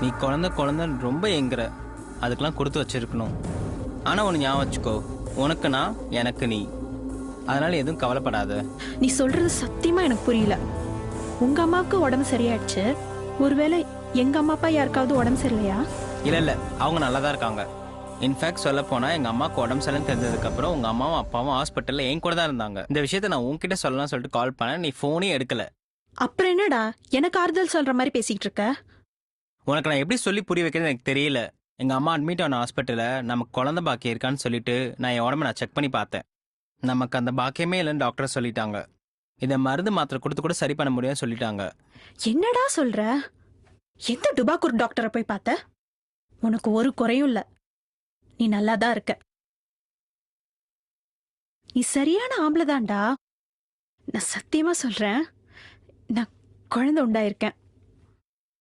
நீ குழந்தை குழந்தைன்னு ரொம்ப ஏங்குற. அதுக்கெல்லாம் கொடுத்து வச்சிருக்கணும். ஆனால் ஒன்று ஞாபகம் வச்சுக்கோ, உனக்கு நான், எனக்கு நீ. அதனால எதுவும் கவலைப்படாத. நீ சொல்றது சத்தியமா எனக்கு புரியல. உங்க அம்மாவுக்கு உடம்பு சரியாயிடுச்சு, ஒருவேளை எங்க அம்மா அப்பா யாருக்காவது உடம்பு சரியில்லையா? இல்லை இல்லை, அவங்க நல்லா தான் இருக்காங்க. இன்ஃபேக்ட் சொல்ல போனால் எங்கள் அம்மாவுக்கு உடம்பு சரியில்லைன்னு தெரிஞ்சதுக்கப்புறம் உங்கள் அம்மாவும் அப்பாவும் ஹாஸ்பிட்டலில் என் கூட தான் இருந்தாங்க. இந்த விஷயத்த நான் உன்கிட்ட சொல்லலாம்னு சொல்லிட்டு கால் பண்ணேன், நீ ஃபோனே எடுக்கல. அப்புறம் என்னடா எனக்கு ஆறுதல் சொல்ற மாதிரி பேசிக்கிட்டு இருக்க? உனக்கு நான் எப்படி சொல்லி புரிய வைக்கிறது எனக்கு தெரியல. எங்கள் அம்மா அட்மிட் ஆன ஹாஸ்பிட்டலில் நமக்கு குழந்தை பாக்கியம் இருக்கான்னு சொல்லிட்டு நான் என் உடம்ப நான் செக் பண்ணி பார்த்தேன். நமக்கு அந்த பாக்கியமே இல்லைன்னு டாக்டர் சொல்லிட்டாங்க. இதை மருந்து மாத்திரை கொடுத்து கூட சரி பண்ண முடியும்னு சொல்லிட்டாங்க. என்னடா சொல்ற? எந்த டுபாக்கூர் டாக்டரை போய் பார்த்த? உனக்கு ஒரு குறையும் இல்ல, நீ நல்லா தான் இருக்க. நீ சரியான ஆம்பளை தான்டா. நான் சத்தியமா சொல்றேன், நான் குழந்தை உண்டாயிருக்கேன்.